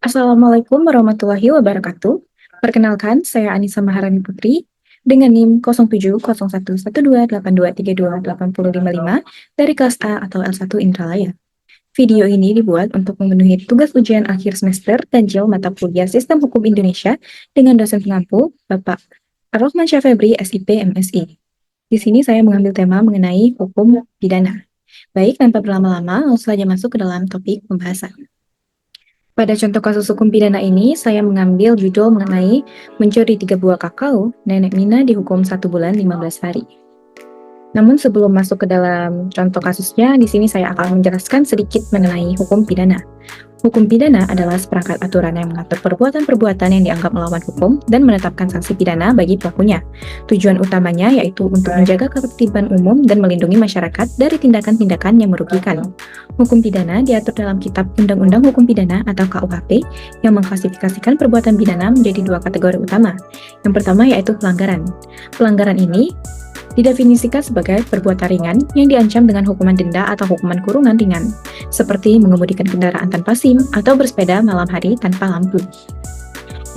Assalamualaikum warahmatullahi wabarakatuh. Perkenalkan, saya Anissa Maharani Putri dengan NIM 07011282328055 dari kelas A atau L1 Indralaya. Video ini dibuat untuk memenuhi tugas ujian akhir semester ganjil mata kuliah Sistem Hukum Indonesia dengan dosen pengampu Bapak Ar-Rahman Syafebri, SIP, MSI. Di sini saya mengambil tema mengenai hukum pidana. Baik, tanpa berlama-lama, langsung saja masuk ke dalam topik pembahasan. Pada contoh kasus hukum pidana ini, saya mengambil judul mengenai mencuri 3 buah kakao, Nenek Mina dihukum 1 bulan 15 hari. Namun sebelum masuk ke dalam contoh kasusnya, di sini saya akan menjelaskan sedikit mengenai hukum pidana. Hukum pidana adalah seperangkat aturan yang mengatur perbuatan-perbuatan yang dianggap melawan hukum dan menetapkan sanksi pidana bagi pelakunya. Tujuan utamanya yaitu untuk menjaga ketertiban umum dan melindungi masyarakat dari tindakan-tindakan yang merugikan. Hukum pidana diatur dalam Kitab Undang-Undang Hukum Pidana atau KUHP yang mengklasifikasikan perbuatan pidana menjadi 2 kategori utama. Yang pertama yaitu pelanggaran. Pelanggaran ini didefinisikan sebagai perbuatan ringan yang diancam dengan hukuman denda atau hukuman kurungan ringan, seperti mengemudikan kendaraan tanpa SIM atau bersepeda malam hari tanpa lampu.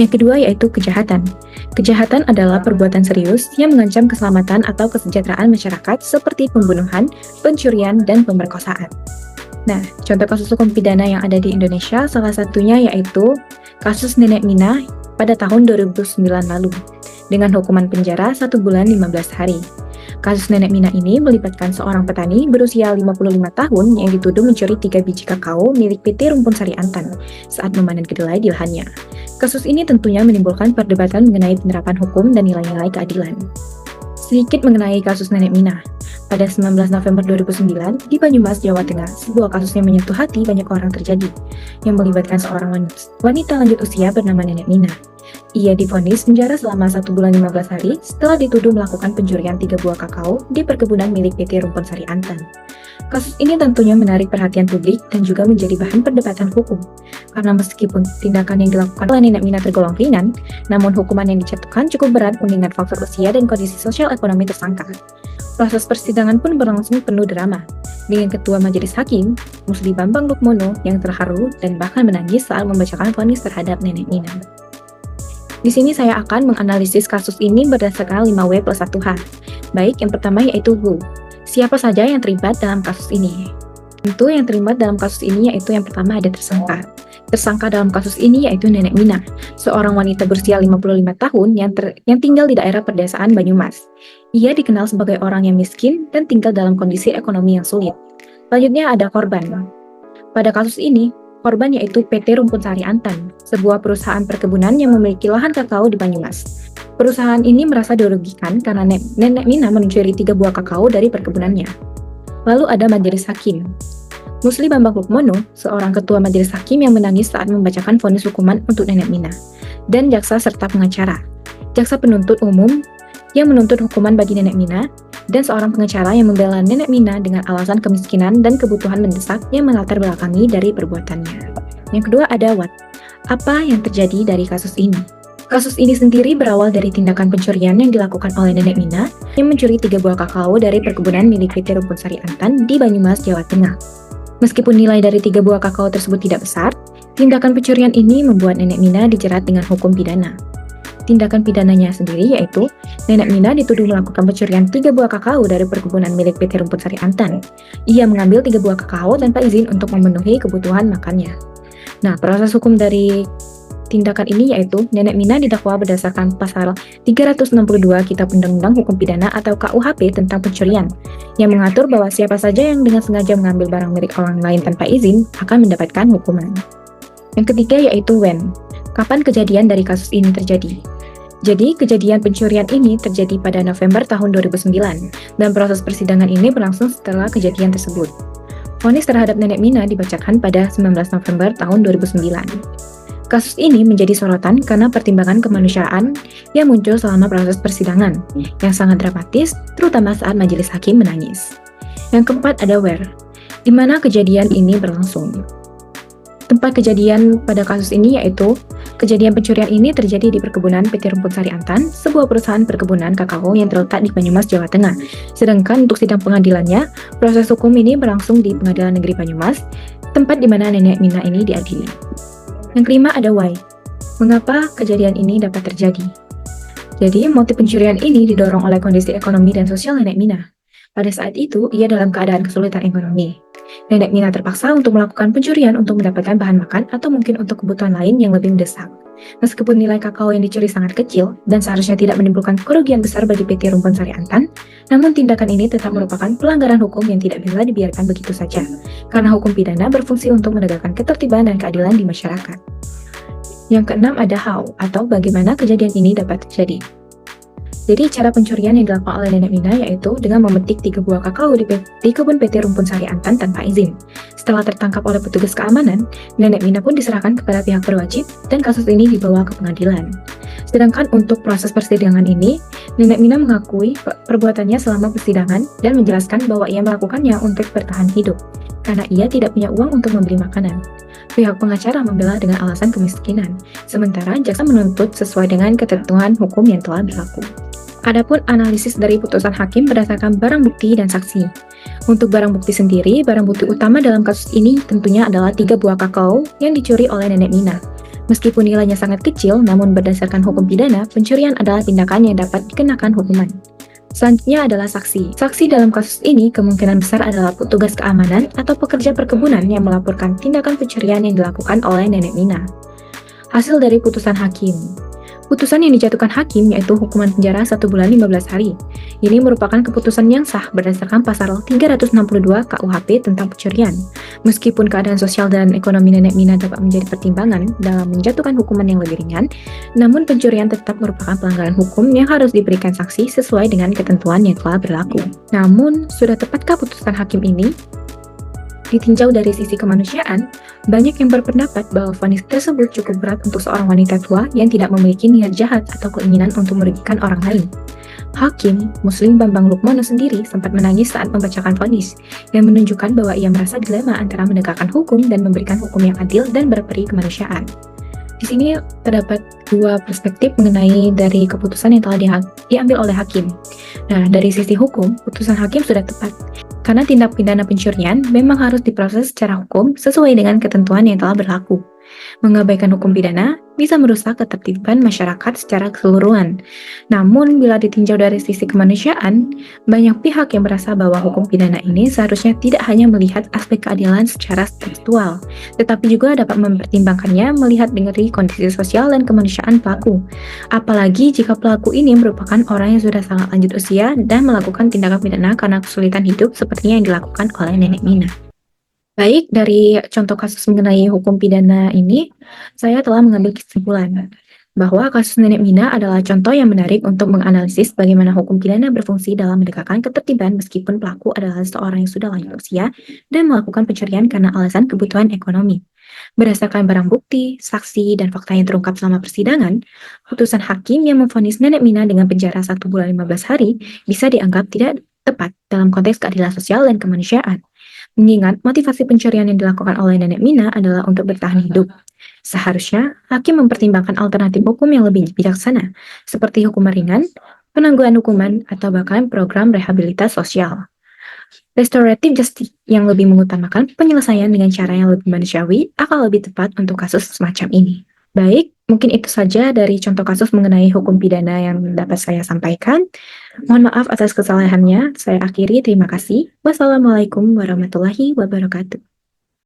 Yang kedua yaitu kejahatan. Kejahatan adalah perbuatan serius yang mengancam keselamatan atau kesejahteraan masyarakat seperti pembunuhan, pencurian, dan pemerkosaan. Nah, contoh kasus hukum pidana yang ada di Indonesia salah satunya yaitu kasus Nenek Mina pada tahun 2009 lalu dengan hukuman penjara 1 bulan 15 hari. Kasus Nenek Mina ini melibatkan seorang petani berusia 55 tahun yang dituduh mencuri 3 biji kakao milik PT Rumpun Sari Antan saat memanen kedelai di lahannya. Kasus ini tentunya menimbulkan perdebatan mengenai penerapan hukum dan nilai-nilai keadilan. Sedikit mengenai kasus Nenek Mina. Pada 19 November 2009, di Banyumas, Jawa Tengah, sebuah kasus yang menyentuh hati banyak orang terjadi, yang melibatkan seorang wanita lanjut usia bernama Nenek Mina. Ia divonis penjara selama 1 bulan 15 hari setelah dituduh melakukan pencurian 3 buah kakao di perkebunan milik PT Rumpun Sari Antan. Kasus ini tentunya menarik perhatian publik dan juga menjadi bahan perdebatan hukum. Karena meskipun tindakan yang dilakukan oleh Nenek Mina tergolong ringan, namun hukuman yang dijatuhkan cukup berat mengingat faktor usia dan kondisi sosial ekonomi tersangka. Proses persidangan pun berlangsung penuh drama, dengan Ketua Majelis Hakim, Musli Bambang Lukmono, yang terharu dan bahkan menangis saat membacakan vonis terhadap Nenek Mina. Di sini saya akan menganalisis kasus ini berdasarkan 5W+1H. Baik, yang pertama yaitu who. Siapa saja yang terlibat dalam kasus ini? Tentu yang terlibat dalam kasus ini yaitu yang pertama ada tersangka. Tersangka dalam kasus ini yaitu Nenek Mina, seorang wanita berusia 55 tahun yang tinggal di daerah perdesaan Banyumas. Ia dikenal sebagai orang yang miskin dan tinggal dalam kondisi ekonomi yang sulit. Selanjutnya ada korban. Pada kasus ini, korban yaitu PT Rumpun Sari Antan, sebuah perusahaan perkebunan yang memiliki lahan kakao di Banyumas. Perusahaan ini merasa dirugikan karena Nenek Mina mencuri 3 buah kakao dari perkebunannya. Lalu ada Majelis Hakim. Musli Bambang Lukmono, seorang ketua majelis hakim yang menangis saat membacakan vonis hukuman untuk Nenek Mina, dan jaksa serta pengacara. Jaksa penuntut umum yang menuntut hukuman bagi Nenek Mina, dan seorang pengacara yang membela Nenek Mina dengan alasan kemiskinan dan kebutuhan mendesak yang melatar belakangi dari perbuatannya. Yang kedua ada what. Apa yang terjadi dari kasus ini? Kasus ini sendiri berawal dari tindakan pencurian yang dilakukan oleh Nenek Mina yang mencuri 3 buah kakao dari perkebunan milik PT Rumpun Sari Antan di Banyumas, Jawa Tengah. Meskipun nilai dari 3 buah kakao tersebut tidak besar, tindakan pencurian ini membuat Nenek Mina dijerat dengan hukum pidana. Tindakan pidananya sendiri yaitu Nenek Mina dituduh melakukan pencurian 3 buah kakao dari perkebunan milik PT Rumpun Sari Antan. Ia mengambil 3 buah kakao tanpa izin untuk memenuhi kebutuhan makannya. Nah, proses hukum dari tindakan ini yaitu Nenek Mina didakwa berdasarkan pasal 362 Kitab Undang-Undang Hukum Pidana atau KUHP tentang pencurian, yang mengatur bahwa siapa saja yang dengan sengaja mengambil barang milik orang lain tanpa izin akan mendapatkan hukuman. Yang ketiga yaitu when. Kapan kejadian dari kasus ini terjadi? Jadi, kejadian pencurian ini terjadi pada November tahun 2009, dan proses persidangan ini berlangsung setelah kejadian tersebut. Vonis terhadap Nenek Mina dibacakan pada 19 November tahun 2009. Kasus ini menjadi sorotan karena pertimbangan kemanusiaan yang muncul selama proses persidangan, yang sangat dramatis, terutama saat majelis hakim menangis. Yang keempat ada where, di mana kejadian ini berlangsung. Tempat kejadian pada kasus ini yaitu, kejadian pencurian ini terjadi di perkebunan PT Rumpun Sari Antan, sebuah perusahaan perkebunan kakao yang terletak di Banyumas, Jawa Tengah. Sedangkan untuk sidang pengadilannya, proses hukum ini berlangsung di Pengadilan Negeri Banyumas, tempat di mana Nenek Mina ini diadili. Yang kelima ada why. Mengapa kejadian ini dapat terjadi? Jadi, motif pencurian ini didorong oleh kondisi ekonomi dan sosial Nenek Mina. Pada saat itu, ia dalam keadaan kesulitan ekonomi. Nenek Mina terpaksa untuk melakukan pencurian untuk mendapatkan bahan makan atau mungkin untuk kebutuhan lain yang lebih mendesak. Meskipun nilai kakao yang dicuri sangat kecil dan seharusnya tidak menimbulkan kerugian besar bagi PT Rumpun Sari Antan, namun tindakan ini tetap merupakan pelanggaran hukum yang tidak bisa dibiarkan begitu saja, karena hukum pidana berfungsi untuk menegakkan ketertiban dan keadilan di masyarakat. Yang keenam ada how, atau bagaimana kejadian ini dapat terjadi. Jadi cara pencurian yang dilakukan oleh Nenek Mina yaitu dengan memetik 3 buah kakao di kebun PT Rumpun Sari Antan tanpa izin. Setelah tertangkap oleh petugas keamanan, Nenek Mina pun diserahkan kepada pihak berwajib dan kasus ini dibawa ke pengadilan. Sedangkan untuk proses persidangan ini, Nenek Mina mengakui perbuatannya selama persidangan dan menjelaskan bahwa ia melakukannya untuk bertahan hidup, karena ia tidak punya uang untuk membeli makanan. Pihak pengacara membela dengan alasan kemiskinan, sementara jaksa menuntut sesuai dengan ketentuan hukum yang telah berlaku. Adapun analisis dari putusan hakim berdasarkan barang bukti dan saksi. Untuk barang bukti sendiri, barang bukti utama dalam kasus ini tentunya adalah 3 buah kakao yang dicuri oleh Nenek Mina. Meskipun nilainya sangat kecil, namun berdasarkan hukum pidana, pencurian adalah tindakan yang dapat dikenakan hukuman. Selanjutnya adalah saksi. Saksi dalam kasus ini kemungkinan besar adalah petugas keamanan atau pekerja perkebunan yang melaporkan tindakan pencurian yang dilakukan oleh Nenek Mina. Hasil dari putusan hakim. Putusan yang dijatuhkan hakim yaitu hukuman penjara 1 bulan 15 hari. Ini merupakan keputusan yang sah berdasarkan pasal 362 KUHP tentang pencurian. Meskipun keadaan sosial dan ekonomi Nenek Mina dapat menjadi pertimbangan dalam menjatuhkan hukuman yang lebih ringan, namun pencurian tetap merupakan pelanggaran hukum yang harus diberikan sanksi sesuai dengan ketentuan yang telah berlaku. Namun, sudah tepatkah putusan hakim ini? Ditinjau dari sisi kemanusiaan, banyak yang berpendapat bahwa vonis tersebut cukup berat untuk seorang wanita tua yang tidak memiliki niat jahat atau keinginan untuk merugikan orang lain. Hakim, Muslim Bambang Lukmono sendiri sempat menangis saat membacakan vonis, yang menunjukkan bahwa ia merasa dilema antara menegakkan hukum dan memberikan hukum yang adil dan berperi kemanusiaan. Di sini terdapat 2 perspektif mengenai dari keputusan yang telah diambil oleh hakim. Nah, dari sisi hukum, putusan hakim sudah tepat. Karena tindak pidana pencurian memang harus diproses secara hukum sesuai dengan ketentuan yang telah berlaku. Mengabaikan hukum pidana bisa merusak ketertiban masyarakat secara keseluruhan. Namun, bila ditinjau dari sisi kemanusiaan, banyak pihak yang merasa bahwa hukum pidana ini seharusnya tidak hanya melihat aspek keadilan secara tekstual, tetapi juga dapat mempertimbangkannya melihat dari kondisi sosial dan kemanusiaan pelaku. Apalagi jika pelaku ini merupakan orang yang sudah sangat lanjut usia dan melakukan tindakan pidana karena kesulitan hidup seperti yang dilakukan oleh Nenek Mina. Baik, dari contoh kasus mengenai hukum pidana ini, saya telah mengambil kesimpulan bahwa kasus Nenek Mina adalah contoh yang menarik untuk menganalisis bagaimana hukum pidana berfungsi dalam menegakkan ketertiban meskipun pelaku adalah seorang yang sudah lanjut usia dan melakukan pencurian karena alasan kebutuhan ekonomi. Berdasarkan barang bukti, saksi, dan fakta yang terungkap selama persidangan, putusan hakim yang memvonis Nenek Mina dengan penjara 1 bulan 15 hari bisa dianggap tidak tepat dalam konteks keadilan sosial dan kemanusiaan. Mengingat motivasi pencurian yang dilakukan oleh Nenek Mina adalah untuk bertahan hidup. Seharusnya, hakim mempertimbangkan alternatif hukum yang lebih bijaksana, seperti hukuman ringan, penangguhan hukuman, atau bahkan program rehabilitasi sosial. Restoratif justice yang lebih mengutamakan penyelesaian dengan cara yang lebih manusiawi akan lebih tepat untuk kasus semacam ini. Baik, mungkin itu saja dari contoh kasus mengenai hukum pidana yang dapat saya sampaikan. Mohon maaf atas kesalahannya. Saya akhiri, terima kasih. Wassalamualaikum warahmatullahi wabarakatuh.